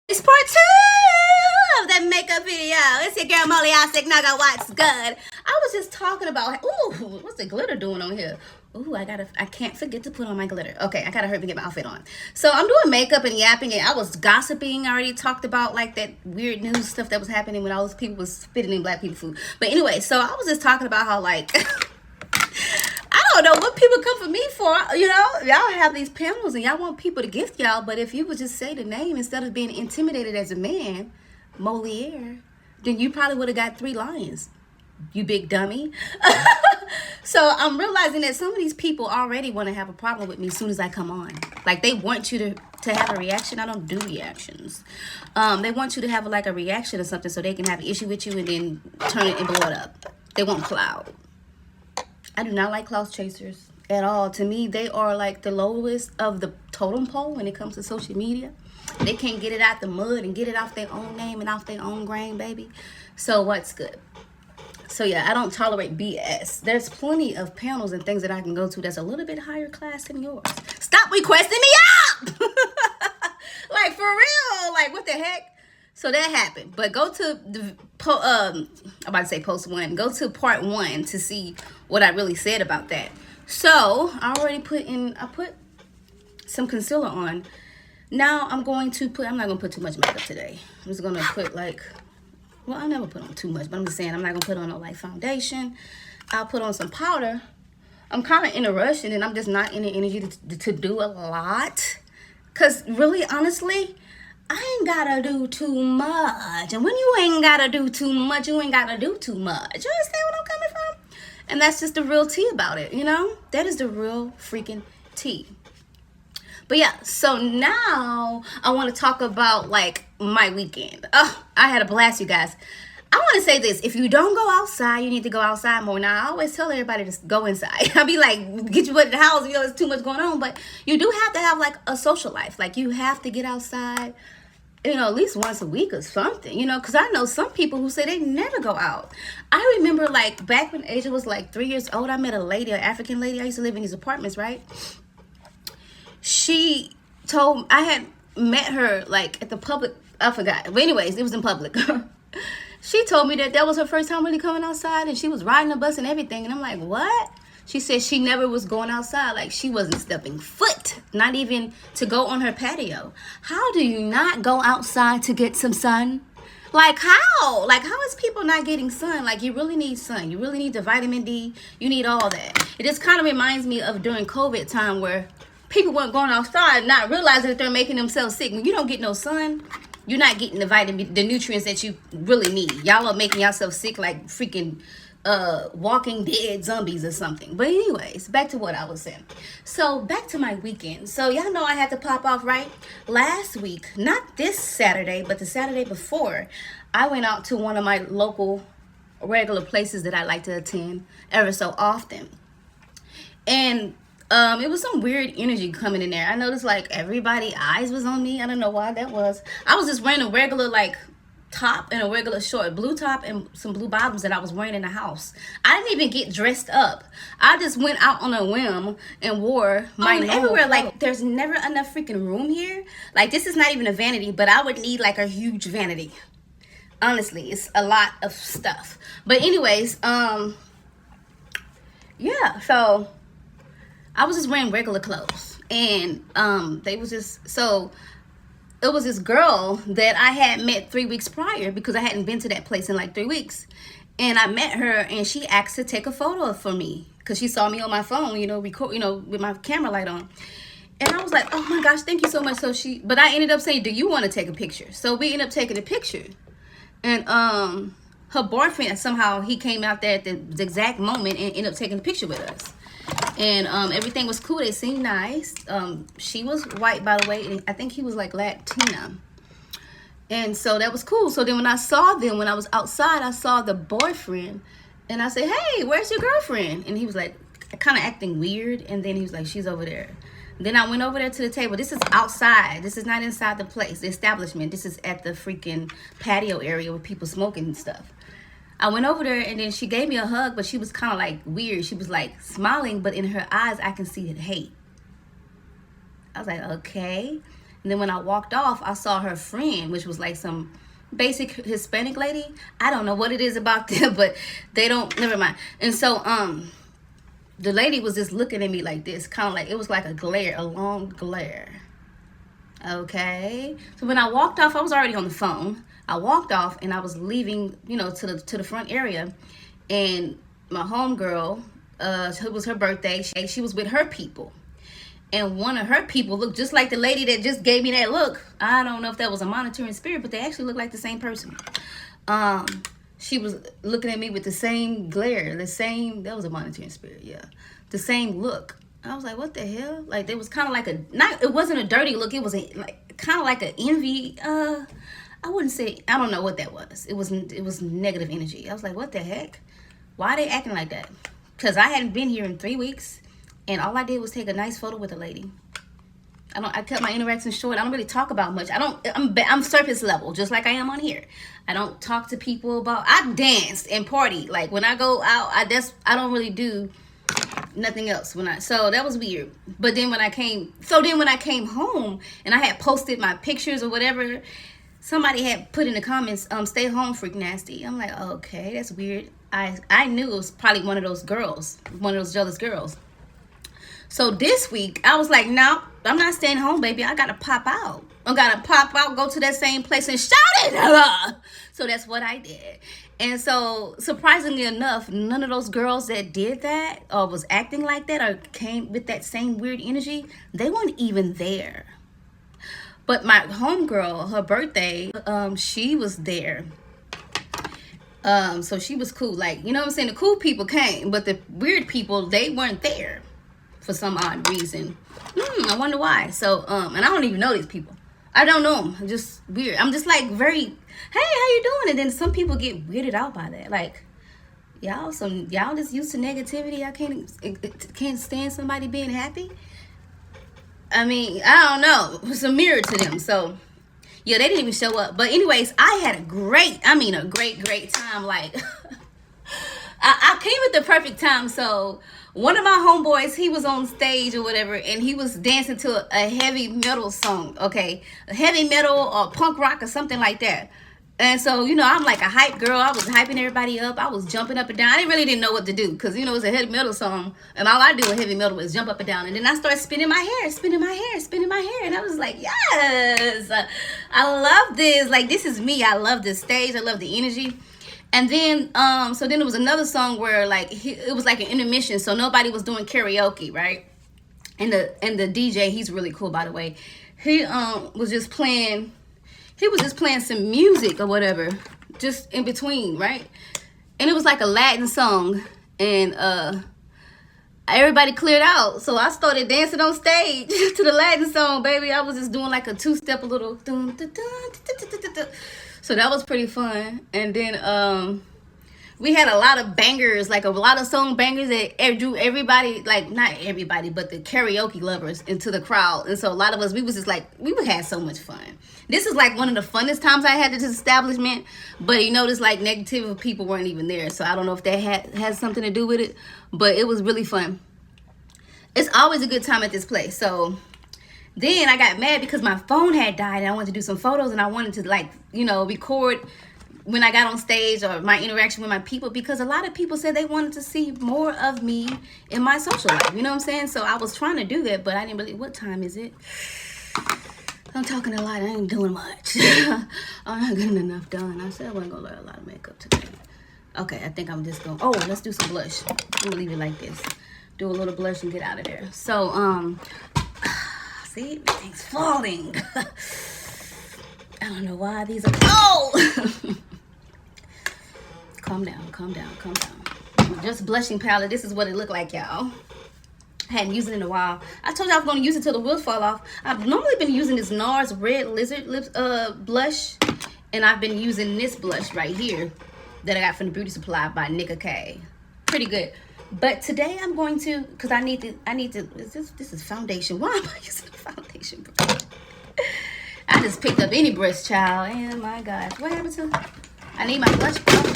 It's part two of that makeup video. It's your girl MolierreSignoga. What's good? I was just talking about, ooh, what's the glitter doing on here? Ooh, I can't forget to put on my glitter. Okay, I gotta hurry and get my outfit on. So I'm doing makeup and yapping, and I was gossiping. I already talked about like that weird news stuff that was happening when all those people was spitting in black people food. But anyway, so I was just talking about how like I don't know what people come for me for. You know, y'all have these panels and y'all want people to gift y'all. But if you would just say the name instead of being intimidated as a man, Moliere, then you probably would have got 3 lines, you big dummy. So I'm realizing that some of these people already want to have a problem with me as soon as I come on. Like they want you to have a reaction. I don't do reactions. They want you to have like a reaction or something so they can have an issue with you and then turn it and blow it up. They want clout. I do not like clout chasers at all. To me, they are like the lowest of the totem pole when it comes to social media. They can't get it out the mud and get it off their own name and off their own grain, baby. So what's good? So yeah, I don't tolerate BS. There's plenty of panels and things that I can go to that's a little bit higher class than yours. Stop requesting me up! Like for real, like what the heck? So that happened. But go to the I'm about to say post 1. Go to part 1 to see what I really said about that. So I already I put some concealer on. Now I'm not gonna put too much makeup today. I'm just gonna put like, well, I never put on too much, but I'm just saying I'm not gonna put on no like foundation. I'll put on some powder. I'm kind of in a rush and I'm just not in the energy to do a lot. Cause really, honestly, I ain't gotta do too much. And when you ain't gotta do too much, you ain't gotta do too much. You understand what I'm coming from? And that's just the real tea about it, you know? That is the real freaking tea. But yeah, so now I want to talk about like my weekend. Oh, I had a blast, you guys. I want to say this. If you don't go outside, you need to go outside more. Now, I always tell everybody to go inside. I'll be like, get your butt in the house, you know, there's too much going on. But you do have to have like a social life. Like you have to get outside, you know, at least once a week or something, you know, because I know some people who say they never go out. I remember like back when Asia was like 3 years old, I met a lady, an African lady. I used to live in these apartments, right? She told, I had met her like at the public, I forgot. But anyways, it was in public. She told me that was her first time really coming outside and she was riding the bus and everything. And I'm like, what? She said she never was going outside. Like she wasn't stepping foot, not even to go on her patio. How do you not go outside to get some sun? Like how? Like how is people not getting sun? Like you really need sun. You really need the vitamin D. You need all that. It just kind of reminds me of during COVID time where people weren't going outside, not realizing that they're making themselves sick. When you don't get no sun, you're not getting the nutrients that you really need. Y'all are making yourself sick like freaking walking dead zombies or something. But anyways, back to what I was saying. So back to my weekend. So y'all know I had to pop off, right? Last week, not this Saturday, but the Saturday before, I went out to one of my local regular places that I like to attend ever so often. And it was some weird energy coming in there. I noticed like everybody's eyes was on me. I don't know why that was. I was just wearing a regular like top and a regular short blue top and some blue bottoms that I was wearing in the house. I didn't even get dressed up. I just went out on a whim and wore my everywhere. Like there's never enough freaking room here. Like this is not even a vanity, but I would need like a huge vanity. Honestly, it's a lot of stuff. But anyways, yeah, so I was just wearing regular clothes and they was just, so it was this girl that I had met 3 weeks prior because I hadn't been to that place in like 3 weeks. And I met her and she asked to take a photo for me because she saw me on my phone, you know, record, you know, with my camera light on. And I was like, oh my gosh, thank you so much. So but I ended up saying, do you want to take a picture? So we ended up taking a picture. And her boyfriend, somehow he came out there at the exact moment and ended up taking a picture with us. And everything was cool. They seemed nice. She was white, by the way, and I think he was like Latina. And so that was cool. So then when I saw them, when I was outside, I saw the boyfriend. And I said, hey, where's your girlfriend? And he was like kind of acting weird. And then he was like, she's over there. Then I went over there to the table. This is outside. This is not inside the place, the establishment. This is at the freaking patio area with people smoking and stuff. I went over there and then she gave me a hug, but she was kind of like weird. She was like smiling, but in her eyes, I can see the hate. I was like, okay. And then when I walked off, I saw her friend, which was like some basic Hispanic lady. I don't know what it is about them, but they don't, never mind. And so the lady was just looking at me like this, kind of like, it was like a glare, a long glare. Okay, so when I walked off, I was already on the phone. I walked off and I was leaving, you know, to the front area, and my homegirl, it was her birthday. She was with her people, and one of her people looked just like the lady that just gave me that look. I don't know if that was a monitoring spirit, but they actually looked like the same person. She was looking at me with the same glare, that was a monitoring spirit, yeah, the same look. I was like, what the hell? Like, there was kind of like it wasn't a dirty look. It was like kind of like an envy. I wouldn't say, I don't know what that was. It was negative energy. I was like, what the heck? Why are they acting like that? Because I hadn't been here in 3 weeks, and all I did was take a nice photo with a lady. I cut my interactions short. I don't really talk about much. I'm surface level, just like I am on here. I don't talk to people about, I dance and party. Like, when I go out, I don't really do nothing else so that was weird. But then when I came home and I had posted my pictures or whatever, somebody had put in the comments, stay home, freak nasty. I'm like, okay, that's weird. I knew it was probably one of those jealous girls. So this week I was like, no, I'm not staying home, baby. I gotta pop out, go to that same place and shout it. So that's what I did. And so, surprisingly enough, none of those girls that did that or was acting like that or came with that same weird energy, they weren't even there. But my homegirl, her birthday, she was there. So she was cool. Like, you know what I'm saying? The cool people came, but the weird people, they weren't there for some odd reason. I wonder why. So, and I don't even know these people. I don't know them. Just weird. I'm just like very, hey, how you doing? And then some people get weirded out by that. Like, y'all just used to negativity. I can't stand somebody being happy. I mean, I don't know. It's a mirror to them. So, yeah, they didn't even show up. But anyways, I had a great time. Like, I came at the perfect time. So, one of my homeboys, he was on stage or whatever, and he was dancing to a heavy metal song, okay? A heavy metal or punk rock or something like that. And so, you know, I'm like a hype girl. I was hyping everybody up. I was jumping up and down. I didn't know what to do because, you know, it's a heavy metal song. And all I do with heavy metal is jump up and down. And then I started spinning my hair. And I was like, yes, I love this. Like, this is me. I love this stage. I love the energy. And then, so then there was another song where, like, it was like an intermission. So nobody was doing karaoke, right? And the DJ, he's really cool, by the way. He was just playing some music or whatever, just in between, right? And it was like a Latin song, and everybody cleared out. So I started dancing on stage to the Latin song, baby. I was just doing like a two-step, a little dun, dun, dun, dun, dun, dun, dun. So that was pretty fun. And then we had a lot of bangers, like a lot of song bangers that drew everybody, like not everybody, but the karaoke lovers into the crowd. And so a lot of us, we would have so much fun. This is like one of the funnest times I had at this establishment, but you notice like negative people weren't even there. So I don't know if that has something to do with it, but it was really fun. It's always a good time at this place. So then I got mad because my phone had died and I wanted to do some photos and I wanted to, like, you know, record when I got on stage or my interaction with my people, because a lot of people said they wanted to see more of me in my social life. You know what I'm saying? So I was trying to do that, but I didn't really, what time is it? I'm talking a lot. I ain't doing much. I'm not getting enough done. I said I wasn't going to wear a lot of makeup today. Okay, I think I'm just going, oh, let's do some blush. I'm going to leave it like this. Do a little blush and get out of there. So, see, everything's falling. I don't know why these are, oh! Calm down. Just blushing palette. This is what it looked like, y'all. I hadn't used it in a while. I told you I was going to use it till the wheels fall off. I've normally been using this NARS Red Lizard Lips blush. And I've been using this blush right here that I got from the Beauty Supply by Nika K. Pretty good. But today I'm going to, because I need to, this is foundation. Why am I using a foundation brush? I just picked up any brush, child. And my gosh, what happened to, I need my blush brush.